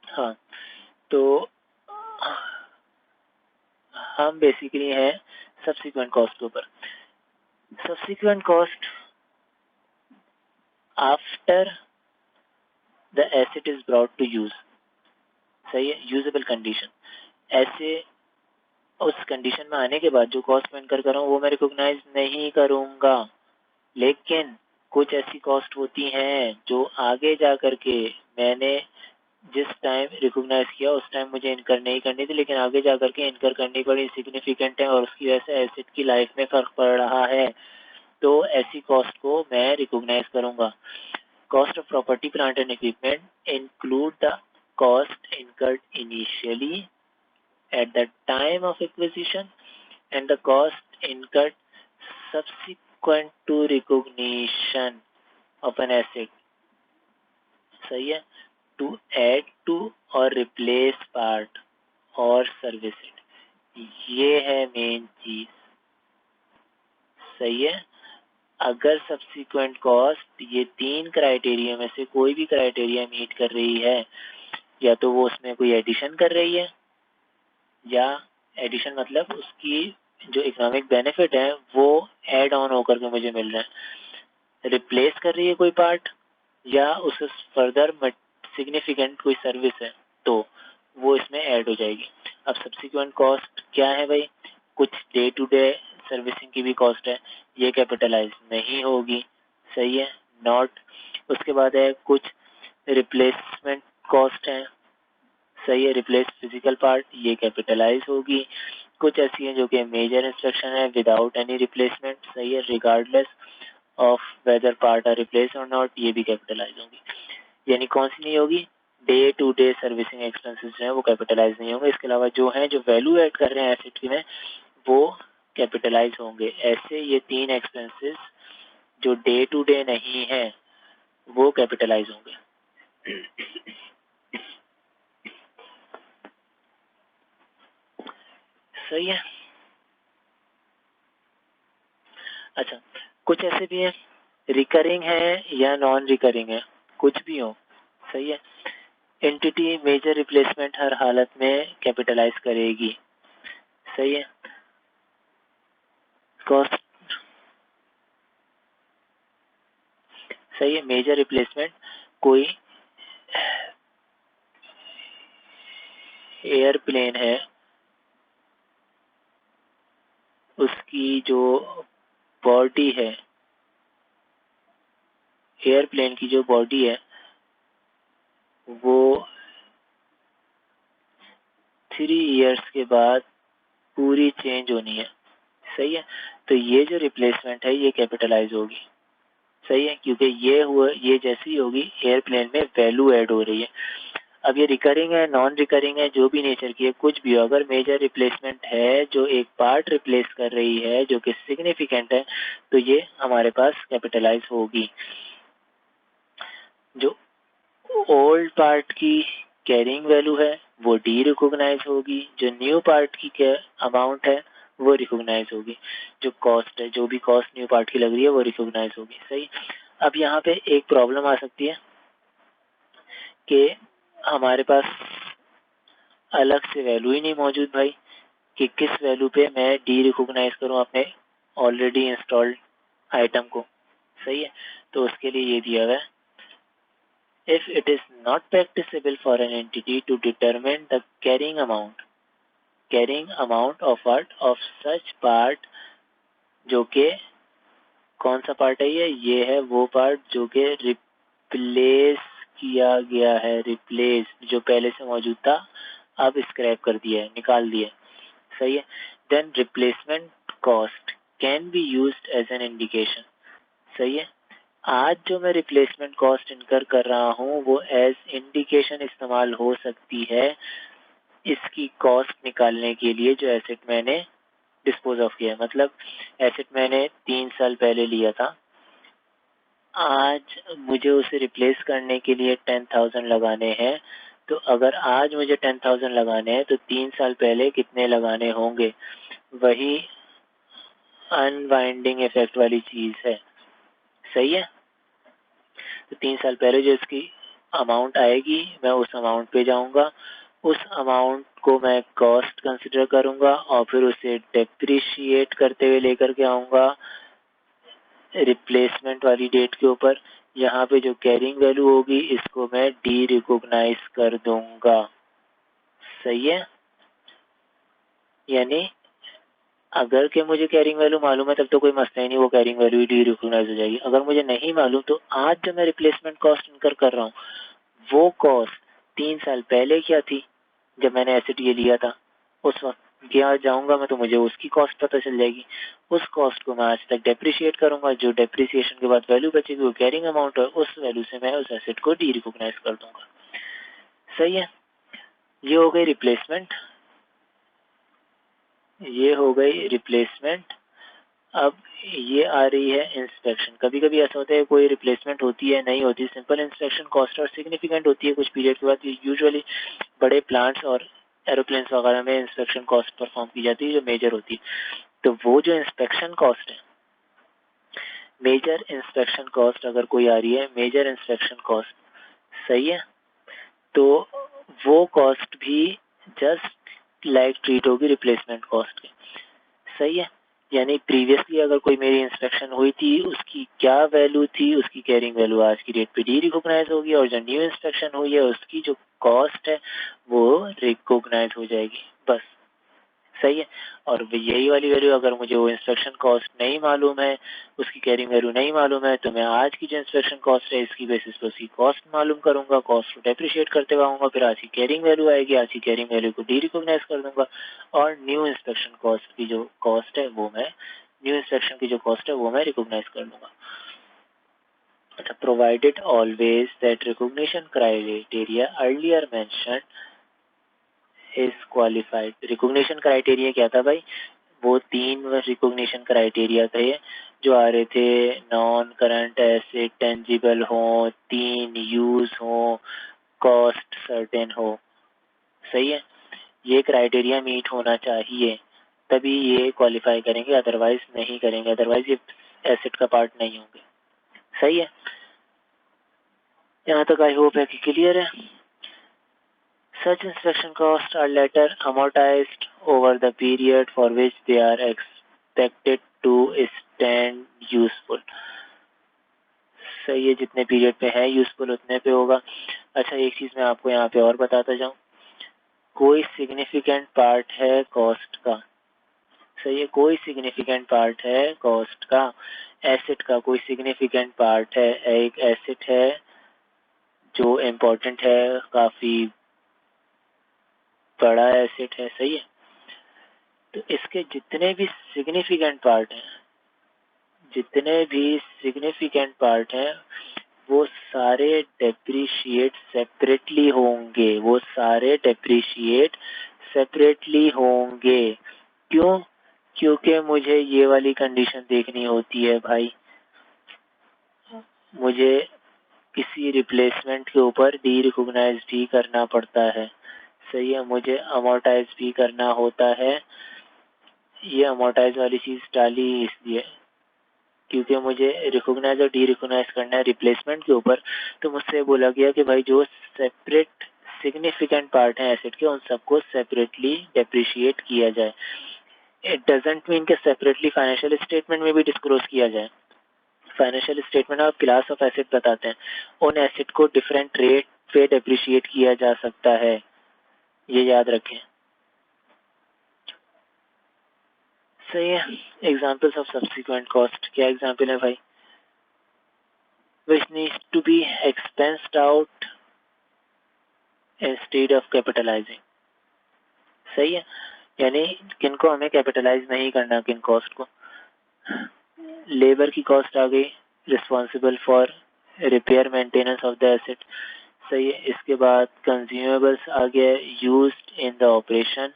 हाँ, तो हम बेसिकली हैं सब्सिक्वेंट कॉस्ट के ऊपर। Subsequent cost after the asset is brought to use, सही है, यूजेबल कंडीशन। ऐसे उस कंडीशन में आने के बाद जो कॉस्ट मैं इनकर कर रहा हूँ वो मैं रिकॉग्नाइज नहीं करूंगा, लेकिन कुछ ऐसी कॉस्ट होती हैं जो आगे जा करके मैंने जिस टाइम रिकॉग्नाइज किया उस टाइम मुझे इनकर नहीं करनी थी, लेकिन आगे जा करके इनकर करनी पड़ी, सिग्निफिकेंट है और उसकी वजह से एसेट की लाइफ में फर्क पड़ रहा है, तो ऐसी कॉस्ट को मैं रिकॉग्नाइज करूंगा। Cost of property plant and equipment include the cost incurred initially at the time of acquisition and the cost incurred subsequent to recognition of an asset, सही है, to add to or replace part or service it, ये है main चीज, सही है। अगर subsequent cost ये 3 criteria में से कोई भी क्राइटेरिया मीट कर रही है, या तो वो उसमें कोई एडिशन कर रही है, या एडिशन मतलब उसकी जो इकोनॉमिक बेनिफिट है वो ऐड ऑन होकर के मुझे मिल रहा है, रिप्लेस कर रही है कोई पार्ट, या उससे फर्दर सिग्निफिकेंट कोई सर्विस है, तो वो इसमें ऐड हो जाएगी। अब सब्सिक्वेंट कॉस्ट क्या है भाई, कुछ डे टू डे सर्विसिंग की भी कॉस्ट है, ये कैपिटलाइज नहीं होगी, सही है, नॉट। उसके बाद है कुछ रिप्लेसमेंट कॉस्ट है, सही है, रिप्लेस फिजिकल पार्ट, ये कैपिटलाइज होगी। कुछ ऐसी है जो कि मेजर इंस्ट्रक्शन है विदाउट एनी रिप्लेसमेंट, सही है, regardless of whether part are replace और नॉट, ये भी कैपिटलाइज होगी। यानी कौन सी नहीं होगी, day to day servicing expenses जो है वो कैपिटलाइज नहीं होंगे। इसके अलावा जो है जो वैल्यू ऐड कर रहे हैं एसेट में वो कैपिटलाइज होंगे। ऐसे ये 3 एक्सपेंसेस जो डे टू डे नहीं है वो कैपिटलाइज होंगे। सही है। अच्छा, कुछ ऐसे भी है रिकरिंग है या नॉन रिकरिंग है, कुछ भी हो, सही है। एंटिटी मेजर रिप्लेसमेंट हर हालत में कैपिटलाइज करेगी, सही है। कॉस्ट, सही है, मेजर रिप्लेसमेंट कोई एयरप्लेन है उसकी जो बॉडी है, एयरप्लेन की जो बॉडी है वो 3 इयर्स के बाद पूरी चेंज होनी है, सही है। तो ये जो रिप्लेसमेंट है ये कैपिटलाइज होगी, सही है, क्योंकि ये जैसी होगी एयरप्लेन में वैल्यू ऐड हो रही है। अब ये रिकरिंग है नॉन रिकरिंग है जो भी नेचर की है कुछ भी हो, अगर मेजर रिप्लेसमेंट है जो एक पार्ट रिप्लेस कर रही है जो कि सिग्निफिकेंट है तो ये हमारे पास कैपिटलाइज होगी। जो ओल्ड पार्ट की कैरिंग वैल्यू है वो डी रिकॉग्नाइज होगी, जो न्यू पार्ट की अमाउंट है वो रिकॉग्नाइज होगी, जो कॉस्ट है जो भी कॉस्ट न्यू पार्ट की लग रही है वो रिकॉग्नाइज होगी, सही। अब यहाँ पे एक प्रॉब्लम आ सकती है कि हमारे पास अलग से वैल्यू ही नहीं मौजूद भाई, कि किस वैल्यू पे मैं डी रिकॉग्नाइज करूं अपने ऑलरेडी इंस्टॉल्ड आइटम को, सही है। तो उसके लिए ये दिया हुआ है, if it is not practicable for an entity to determine the carrying amount of such part, जो के कौन सा पार्ट है ये है वो पार्ट जो के रिप्लेस किया गया है, रिप्लेस जो पहले से मौजूद था अब स्क्रैप कर दिया है, निकाल दिया है, सही है। Then replacement cost can be used as an indication, सही है। आज जो मैं रिप्लेसमेंट कॉस्ट इनकर कर रहा हूँ वो एज इंडिकेशन इस्तेमाल हो सकती है इसकी कॉस्ट निकालने के लिए जो एसेट मैंने डिस्पोज ऑफ किया है। मतलब एसेट मैंने 3 साल पहले लिया था, आज मुझे उसे रिप्लेस करने के लिए 10,000 लगाने हैं, तो अगर आज मुझे 10,000 लगाने हैं तो 3 साल पहले कितने लगाने होंगे, वही अनवाइंडिंग इफेक्ट वाली चीज है, सही है। तो 3 साल पहले जो इसकी अमाउंट आएगी मैं उस अमाउंट पे जाऊंगा, उस अमाउंट को मैं कॉस्ट कंसिडर करूंगा और फिर उसे डेप्रिशिएट करते हुए लेकर के आऊंगा रिप्लेसमेंट वाली डेट के ऊपर। यहाँ पे जो कैरिंग वैल्यू होगी इसको मैं डी रिकॉग्नाइज कर दूंगा। सही है, यानी अगर के मुझे कैरिंग वैल्यू मालूम है तब तो कोई मसला ही नहीं, वो कैरिंग वैल्यू डी रिकॉग्नाइज हो जाएगी। अगर मुझे नहीं मालूम तो आज जो मैं रिप्लेसमेंट कॉस्ट इनकर कर रहा हूँ वो कॉस्ट 3 साल पहले क्या थी जब मैंने एसेट ये लिया था, उस वक्त यहाँ जाऊंगा मैं तो मुझे उसकी कॉस्ट पता चल जाएगी। उस कॉस्ट को मैं आज तक डेप्रिशिएट करूंगा, जो डेप्रिसिएशन के बाद वैल्यू बचेगी वो कैरिंग अमाउंट है, उस वैल्यू से मैं उस एसेट को डी रिकॉग्नाइज कर दूंगा। सही है, ये हो गई रिप्लेसमेंट, ये हो गई रिप्लेसमेंट। अब ये आ रही है इंस्पेक्शन। कभी कभी ऐसा होता है कोई रिप्लेसमेंट होती है नहीं होती, सिंपल इंस्पेक्शन कॉस्ट और सिग्निफिकेंट होती है कुछ पीरियड के बाद। यूजुअली बड़े प्लांट्स और एरोप्लेन्स वगैरह में इंस्पेक्शन कॉस्ट परफॉर्म की जाती है जो मेजर होती है। तो वो जो इंस्पेक्शन कॉस्ट है, मेजर इंस्पेक्शन कॉस्ट अगर कोई आ रही है, मेजर इंस्पेक्शन कॉस्ट, सही है, तो वो कॉस्ट भी जस्ट लाइक ट्रीट होगी रिप्लेसमेंट कॉस्ट के। सही है, यानी प्रीवियसली अगर कोई मेरी इंस्पेक्शन हुई थी उसकी क्या वैल्यू थी, उसकी कैरिंग वैल्यू आज की डेट पे डी रिकॉग्नाइज होगी, और जो न्यू इंस्पेक्शन हुई है उसकी जो कॉस्ट है वो रिकॉग्नाइज हो जाएगी, बस। सही है, और यही वाली वैल्यू अगर मुझे वो इंस्पेक्शन कॉस्ट नहीं मालूम है, उसकी कैरिंग वैल्यू नहीं मालूम है, तो मैं आज की जो इंस्पेक्शन कॉस्ट है इसकी बेसिस पर उसकी कॉस्ट मालूम करूंगा, कॉस्ट को डेप्रिशिएट करते हुए आऊंगा, फिर आज की कैरिंग वैल्यू आएगी, आज की कैरिंग वैल्यू को डी रिकॉग्नाइज कर दूंगा, और न्यू इंस्पेक्शन कॉस्ट की जो कॉस्ट है वो मैं न्यू इंस्पेक्शन की जो कॉस्ट है वो मैं रिकॉग्नाइज कर दूंगा। अच्छा, provided always that recognition criteria earlier mentioned is qualified. Recognition criteria क्या था भाई, वो 3 रिकॉग्निशन क्राइटेरिया थे जो आ रहे थे, नॉन करंट एसेट टेंजिबल हो, 3 यूज हो, कॉस्ट सर्टेन हो। सही है, ये क्राइटेरिया मीट होना चाहिए तभी ये क्वालिफाई करेंगे, अदरवाइज नहीं करेंगे, अदरवाइज ये एसेट का पार्ट नहीं होंगे। सही है, यहाँ तक आई होप है कि क्लियर है। Such inspection costs are later amortized over the period for which they are expected to stand useful. सही है, जितने पीरियड पे है यूजफुल उतने पे होगा। अच्छा, एक चीज मैं आपको यहाँ पे और बताता जाऊँ, कोई सिग्निफिकेंट पार्ट है कॉस्ट का। सही है, कोई सिग्निफिकेंट पार्ट है कॉस्ट का, एसेट का कोई सिग्निफिकेंट पार्ट है, एक एसेट है जो इम्पोर्टेंट है, काफी बड़ा एसेट है। सही है, तो इसके जितने भी सिग्निफिकेंट पार्ट हैं, जितने भी सिग्निफिकेंट पार्ट हैं वो सारे डेप्रिशिएट सेपरेटली होंगे, वो सारे डेप्रिशिएट सेपरेटली होंगे। क्यों? क्योंकि मुझे ये वाली कंडीशन देखनी होती है भाई, मुझे किसी रिप्लेसमेंट के ऊपर डी रिकॉग्नाइज भी करना पड़ता है। सही है, मुझे अमोर्टाइज भी करना होता है। ये अमोर्टाइज वाली चीज डाली इसलिए क्योंकि मुझे रिकॉग्नाइज और डी रिकॉग्नाइज करना है रिप्लेसमेंट के ऊपर। तो मुझसे बोला गया कि भाई जो सेपरेट सिग्निफिकेंट पार्ट है एसेट के उन सबको सेपरेटली डेप्रिशिएट किया जाए। इट डजंट मीन कि सेपरेटली फाइनेंशियल स्टेटमेंट में भी डिस्क्लोज किया जाए। फाइनेंशियल स्टेटमेंट और क्लास ऑफ एसेट बताते हैं, उन एसेट को डिफरेंट रेट पे डेप्रिशिएट किया जा सकता है, ये याद रखें। सही है, एग्जाम्पल्स ऑफ सब्सिक्वेंट कॉस्ट, क्या एग्जाम्पल है भाई, which needs to be expensed out instead of capitalizing। सही है, यानी किनको हमें कैपिटलाइज नहीं करना, किन कॉस्ट को। लेबर की कॉस्ट आ गई, responsible for repair maintenance of the asset. सही है, इसके बाद कंज्यूमेबल्स आ गए, यूज्ड इन द ऑपरेशन।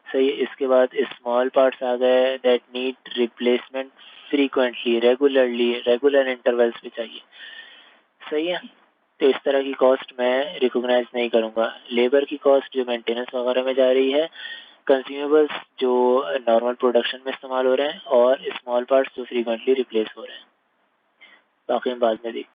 सही है, इसके बाद स्मॉल पार्ट्स आ गए that need replacement frequently, regularly, regular intervals पे चाहिए। सही है, तो इस तरह की कॉस्ट मैं रिकॉग्नाइज नहीं करूंगा। लेबर की कॉस्ट जो मेंटेनेंस वगैरह में जा रही है, कंज्यूमेबल्स जो नॉर्मल प्रोडक्शन में इस्तेमाल हो रहे हैं, और स्मॉल पार्ट्स जो फ्रीक्वेंटली रिप्लेस हो रहे हैं। बाकी हम बाद में देखें।